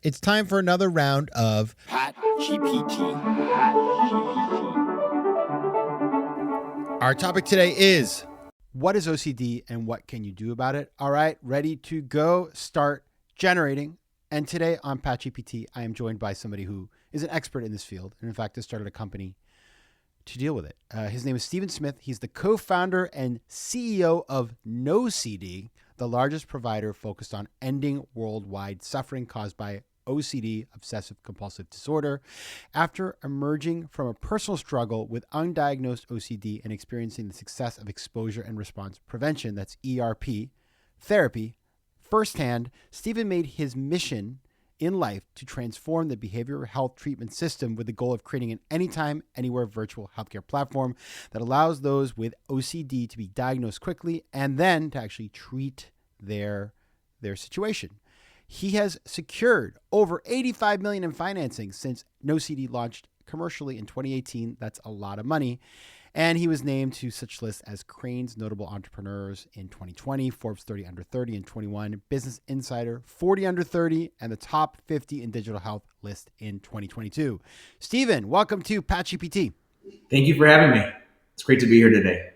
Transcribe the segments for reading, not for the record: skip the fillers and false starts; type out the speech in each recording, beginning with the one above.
It's time for another round of PatGPT. Our topic today is, what is OCD and what can you do about it? All right, ready to go, start generating. And today on PatGPT, I am joined by somebody who is an expert in this field. And in fact, has started a company to deal with it. His name is Stephen Smith. He's the co-founder and CEO of NOCD, the largest provider focused on ending worldwide suffering caused by OCD, obsessive compulsive disorder. After emerging from a personal struggle with undiagnosed OCD and experiencing the success of exposure and response prevention, that's ERP, therapy, firsthand, Stephen made his mission in life to transform the behavioral health treatment system with the goal of creating an anytime, anywhere virtual healthcare platform that allows those with OCD to be diagnosed quickly and then to actually treat their situation. He has secured over $85 million in financing since NOCD launched commercially in 2018. That's a lot of money. And he was named to such lists as Crane's Notable Entrepreneurs in 2020, Forbes 30 Under 30 in 21, Business Insider 40 Under 30, and the Top 50 in Digital Health list in 2022. Stephen, welcome to PatGPT. Thank you for having me. It's great to be here today.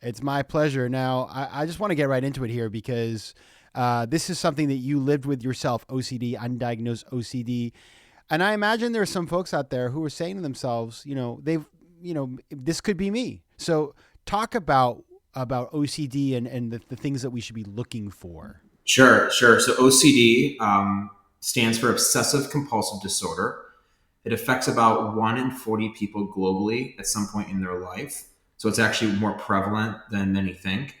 It's my pleasure. Now, I just want to get right into it here because this is something that you lived with yourself, OCD, undiagnosed OCD. And I imagine there are some folks out there who are saying to themselves, this could be me. So talk about OCD and the things that we should be looking for. Sure. So OCD stands for obsessive compulsive disorder. It affects about 1 in 40 people globally at some point in their life. So it's actually more prevalent than many think.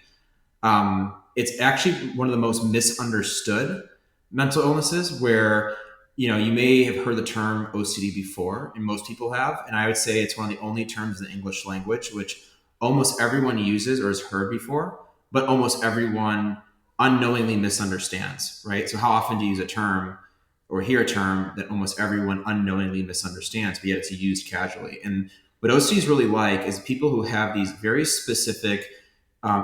It's actually one of the most misunderstood mental illnesses where, you may have heard the term OCD before, and most people have. And I would say it's one of the only terms in the English language, which almost everyone uses or has heard before, but almost everyone unknowingly misunderstands, right? So how often do you use a term or hear a term that almost everyone unknowingly misunderstands, but yet it's used casually? And what OCD is really like is people who have these very specific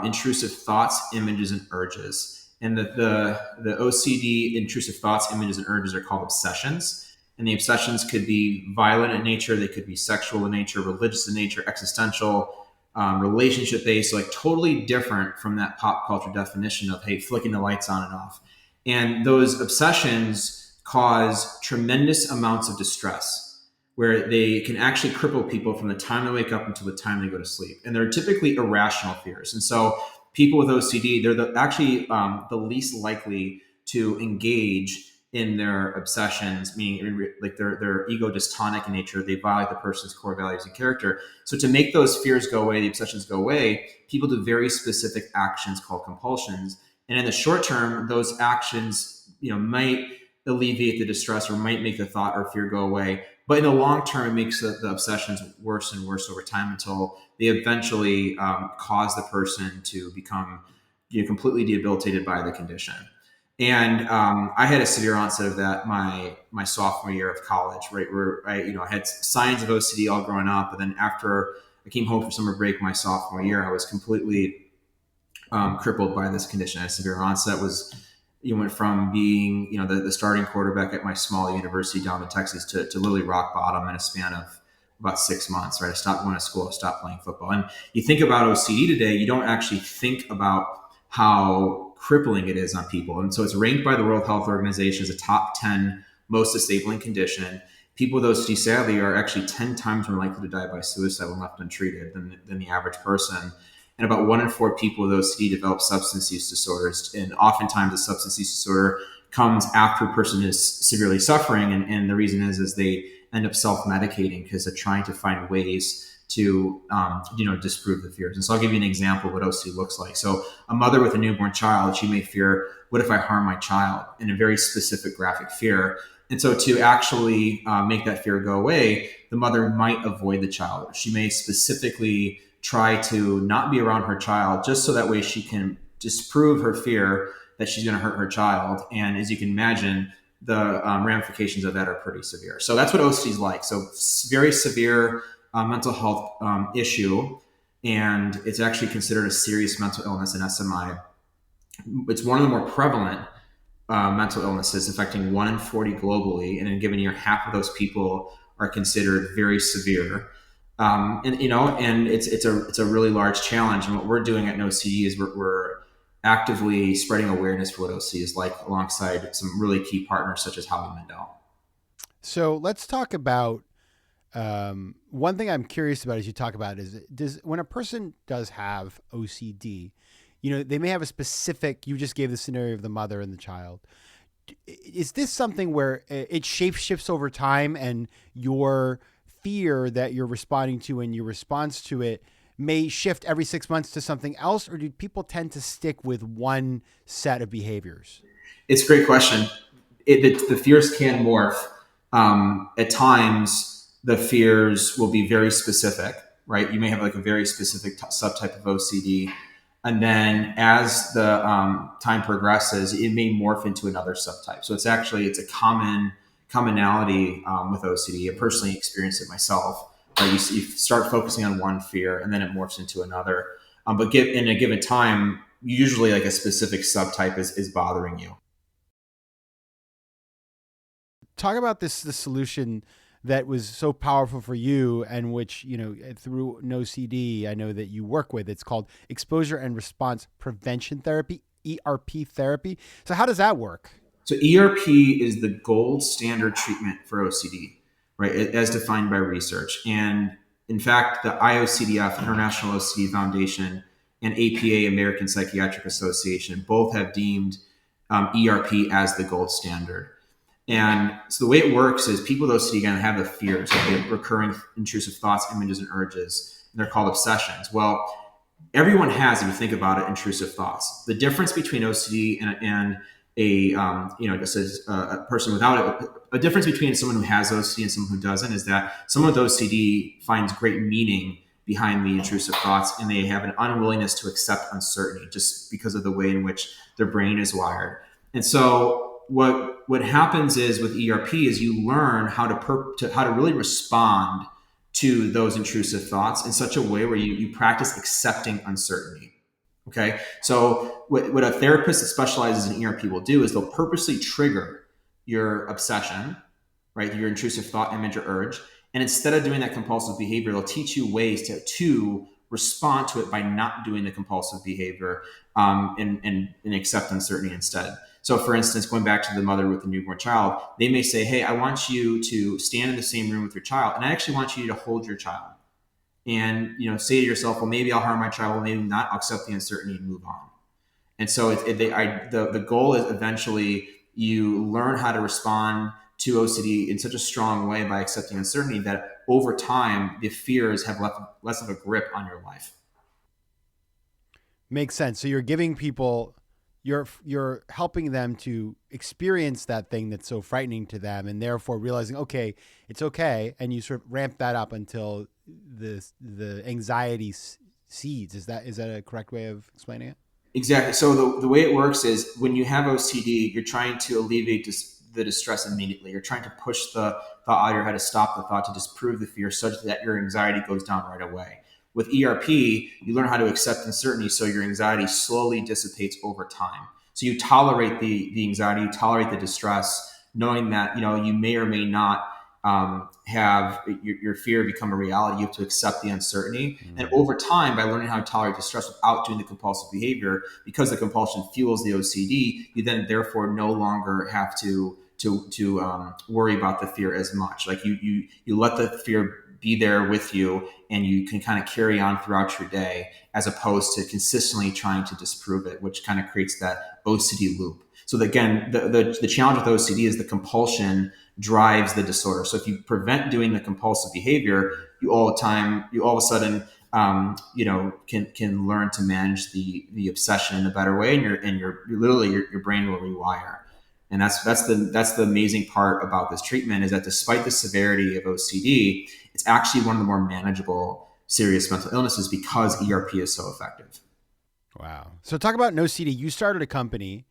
intrusive thoughts, images, and urges. And the OCD intrusive thoughts, images, and urges are called obsessions. And the obsessions could be violent in nature. They could be sexual in nature, religious in nature, existential, relationship-based, so like totally different from that pop culture definition of, hey, flicking the lights on and off. And those obsessions cause tremendous amounts of distress where they can actually cripple people from the time they wake up until the time they go to sleep. And they're typically irrational fears. And so people with OCD, they're actually the least likely to engage in their obsessions, meaning like they're ego dystonic in nature. They violate the person's core values and character. So to make those fears go away, the obsessions go away, people do very specific actions called compulsions. And in the short term, those actions, might alleviate the distress or might make the thought or fear go away. But in the long term, it makes the obsessions worse and worse over time until they eventually cause the person to become completely debilitated by the condition. And I had a severe onset of that my sophomore year of college, right, where I had signs of OCD all growing up, but then after I came home for summer break my sophomore year, I was completely crippled by this condition. I had a severe onset. Went from being, the starting quarterback at my small university down in Texas to literally rock bottom in a span of about 6 months, right? I stopped going to school, I stopped playing football. And you think about OCD today, you don't actually think about how crippling it is on people. And so it's ranked by the World Health Organization as a top 10 most disabling condition. People with OCD, sadly, are actually 10 times more likely to die by suicide when left untreated than the average person. And about 1 in 4 people with OCD develop substance use disorders. And oftentimes a substance use disorder comes after a person is severely suffering. And the reason is they end up self-medicating because they're trying to find ways to, disprove the fears. And so I'll give you an example of what OCD looks like. So a mother with a newborn child, she may fear, what if I harm my child? In a very specific graphic fear. And so to actually make that fear go away, the mother might avoid the child. She may specifically try to not be around her child just so that way she can disprove her fear that she's going to hurt her child. And as you can imagine, the ramifications of that are pretty severe. So that's what OCD is like. So very severe mental health issue. And it's actually considered a serious mental illness, an SMI. It's one of the more prevalent mental illnesses affecting 1 in 40 globally, and in a given year, half of those people are considered very severe. And it's a really large challenge. And what we're doing at NOCD is we're actively spreading awareness for what OCD is like, alongside some really key partners such as Howie Mandel. So let's talk about one thing I'm curious about as you talk about is when a person does have OCD, they may have a specific, you just gave the scenario of the mother and the child. Is this something where it shapeshifts over time and your fear that you're responding to and your response to it may shift every 6 months to something else? Or do people tend to stick with one set of behaviors? It's a great question. The fears can morph. At times, the fears will be very specific, right? You may have like a very specific subtype of OCD. And then as the time progresses, it may morph into another subtype. So it's a commonality with OCD. I personally experienced it myself. You start focusing on one fear and then it morphs into another. But in a given time, usually like a specific subtype is bothering you. Talk about the solution that was so powerful for you, and which, through NOCD, I know that you work with. It's called Exposure and Response Prevention Therapy, ERP therapy. So how does that work? So ERP is the gold standard treatment for OCD, right, as defined by research. And in fact, the IOCDF, International OCD Foundation, and APA, American Psychiatric Association, both have deemed ERP as the gold standard. And so the way it works is people with OCD again have the fears, like the recurring intrusive thoughts, images, and urges. And they're called obsessions. Well, everyone has, if you think about it, intrusive thoughts. The difference between OCD and just a person without it, a difference between someone who has OCD and someone who doesn't is that someone with OCD finds great meaning behind the intrusive thoughts, and they have an unwillingness to accept uncertainty just because of the way in which their brain is wired. And so what happens is with ERP is you learn how to really respond to those intrusive thoughts in such a way where you practice accepting uncertainty. Okay. So what a therapist that specializes in ERP will do is they'll purposely trigger your obsession, right? Your intrusive thought, image, or urge. And instead of doing that compulsive behavior, they'll teach you ways to respond to it by not doing the compulsive behavior and accept uncertainty instead. So for instance, going back to the mother with the newborn child, they may say, hey, I want you to stand in the same room with your child, and I actually want you to hold your child. And say to yourself, well, maybe I'll harm my child, maybe not. I'll accept the uncertainty and move on. And so the goal is eventually you learn how to respond to OCD in such a strong way by accepting uncertainty that over time, the fears have less of a grip on your life. Makes sense. So you're giving people, you're helping them to experience that thing that's so frightening to them, and therefore realizing, okay, it's okay. And you sort of ramp that up until the anxiety cedes. Is that a correct way of explaining it? Exactly. So the way it works is when you have OCD, you're trying to alleviate the distress immediately. You're trying to push the thought out of your head, to stop the thought, to disprove the fear such that your anxiety goes down right away. With ERP, you learn how to accept uncertainty so your anxiety slowly dissipates over time. So you tolerate the anxiety, you tolerate the distress, knowing that you may or may not have your fear become a reality. You have to accept the uncertainty. Mm-hmm. And over time, by learning how to tolerate distress without doing the compulsive behavior, because the compulsion fuels the OCD, you then therefore no longer have to worry about the fear as much. Like you let the fear be there with you, and you can kind of carry on throughout your day, as opposed to consistently trying to disprove it, which kind of creates that OCD loop. So again, the challenge with OCD is the compulsion drives the disorder. So if you prevent doing the compulsive behavior, you all of a sudden can learn to manage the obsession in a better way, and your brain will rewire. And that's the amazing part about this treatment, is that despite the severity of OCD, it's actually one of the more manageable serious mental illnesses because ERP is so effective. Wow. So talk about NOCD. You started a company.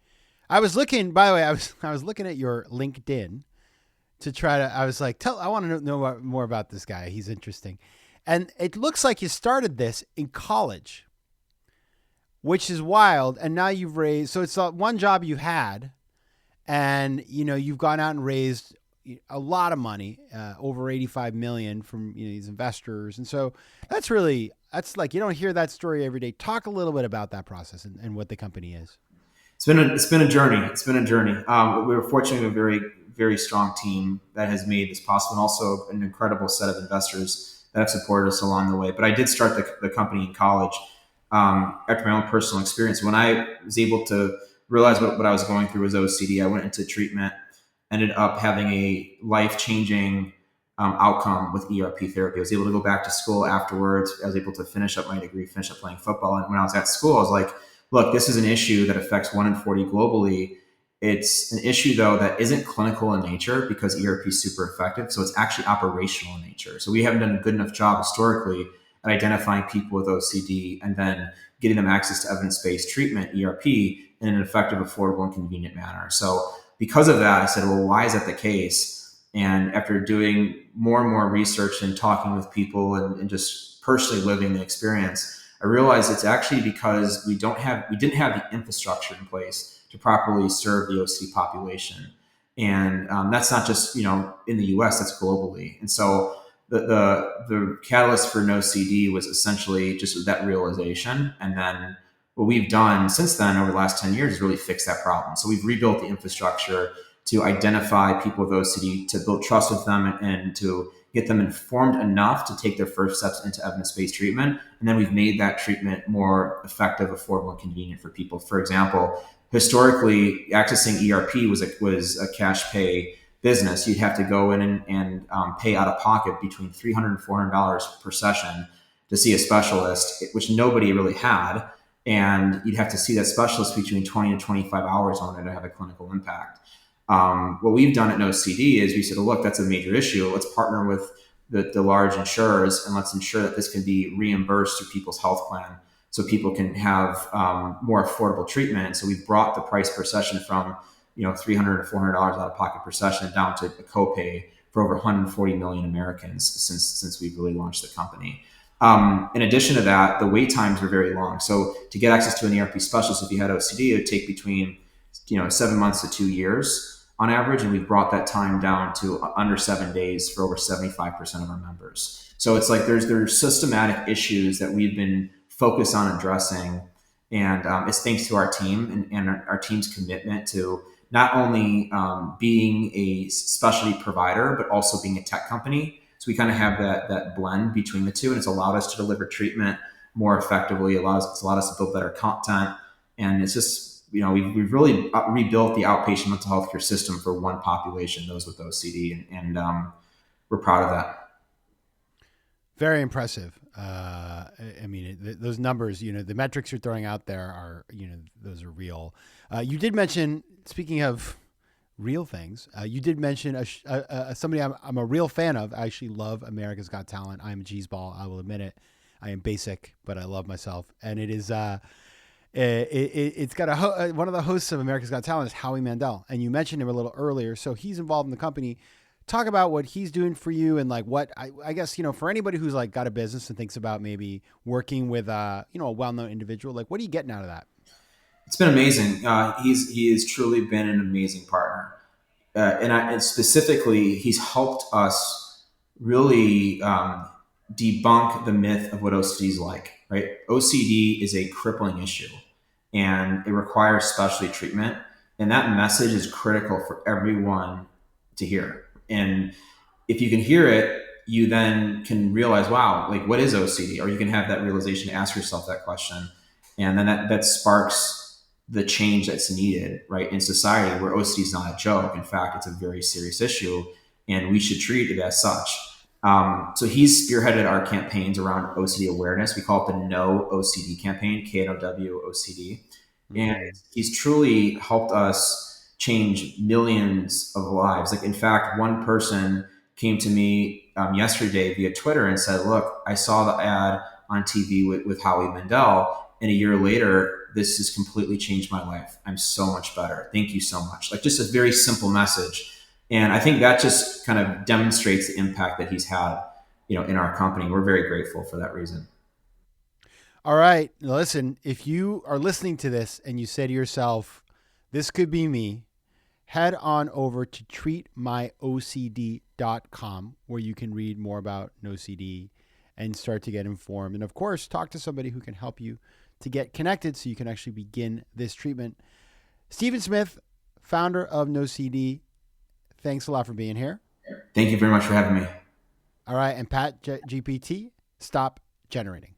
I was looking, by the way, I was looking at your LinkedIn to try to, I was like, I want to know more about this guy. He's interesting. And it looks like you started this in college, which is wild. And now you've raised, so it's one job you had, and you've gone out and raised a lot of money, over 85 million from these investors, and so that's like, you don't hear that story every day. Talk a little bit about that process and what the company is. It's been a journey. It's been a journey. We were fortunate to have a very, very strong team that has made this possible, and also an incredible set of investors that have supported us along the way. But I did start the company in college, after my own personal experience. When I was able to realize what I was going through was OCD, I went into treatment, ended up having a life-changing outcome with ERP therapy. I was able to go back to school afterwards. I was able to finish up my degree, finish up playing football. And when I was at school, I was like, look, this is an issue that affects 1 in 40 globally. It's an issue, though, that isn't clinical in nature because ERP is super effective. So it's actually operational in nature. So we haven't done a good enough job historically at identifying people with OCD and then getting them access to evidence-based treatment, ERP, in an effective, affordable, and convenient manner. So because of that, I said, well, why is that the case? And after doing more and more research and talking with people and just personally living the experience, I realized it's actually because we didn't have the infrastructure in place to properly serve the OCD population. And that's not just in the US, that's globally. And so the catalyst for NOCD was essentially just that realization. And then what we've done since then over the last 10 years is really fix that problem. So we've rebuilt the infrastructure to identify people with OCD, to build trust with them, and to get them informed enough to take their first steps into evidence-based treatment. And then we've made that treatment more effective, affordable, and convenient for people. For example, historically, accessing ERP was a cash pay business. You'd have to go in and pay out of pocket between $300 and $400 per session to see a specialist, which nobody really had. And you'd have to see that specialist between 20 and 25 hours on it to have a clinical impact. What we've done at NOCD is we said, oh, look, that's a major issue. Let's partner with the large insurers, and let's ensure that this can be reimbursed through people's health plan so people can have more affordable treatment. So we've brought the price per session from $300 to $400 out of pocket per session down to a copay for over 140 million Americans since we've really launched the company. In addition to that, the wait times were very long. So to get access to an ERP specialist, if you had OCD, it would take between 7 months to 2 years on average, and we've brought that time down to under 7 days for over 75% of our members. So it's like there's systematic issues that we've been focused on addressing, and it's thanks to our team and our team's commitment to not only being a specialty provider, but also being a tech company. So we kind of have that blend between the two, and it's allowed us to deliver treatment more effectively. It's allowed us to build better content, and it's just we've really rebuilt the outpatient mental health care system for one population, those with OCD, and we're proud of that. Very impressive. Those numbers, the metrics you're throwing out there are, those are real. You did mention, speaking of real things, you did mention somebody I'm a real fan of. I actually love America's Got Talent. I'm a cheeseball. I will admit it. I am basic, but I love myself. And it is, it's got one of the hosts of America's Got Talent is Howie Mandel. And you mentioned him a little earlier. So he's involved in the company. Talk about what he's doing for you, and like what I guess, for anybody who's like got a business and thinks about maybe working with a well-known individual, like what are you getting out of that? It's been amazing. He has truly been an amazing partner. And specifically, he's helped us really debunk the myth of what OCD is like, right? OCD is a crippling issue and it requires specialty treatment. And that message is critical for everyone to hear. And if you can hear it, you then can realize, wow, like what is OCD? Or you can have that realization to ask yourself that question. And then that sparks the change that's needed, right, in society, where OCD is not a joke. In fact, it's a very serious issue and we should treat it as such. So he's spearheaded our campaigns around OCD awareness. We call it the No OCD campaign, KNOW OCD. And he's truly helped us change millions of lives. Like, in fact, one person came to me yesterday via Twitter and said, look, I saw the ad on TV with Howie Mandel, and a year later, this has completely changed my life. I'm so much better. Thank you so much. Like, just a very simple message. And I think that just kind of demonstrates the impact that he's had, in our company. We're very grateful for that reason. All right. Listen, if you are listening to this and you say to yourself, this could be me, head on over to treatmyocd.com where you can read more about NOCD and start to get informed. And of course, talk to somebody who can help you to get connected so you can actually begin this treatment. Stephen Smith, founder of NOCD, thanks a lot for being here. Thank you very much for having me. All right. And PatGPT, stop generating.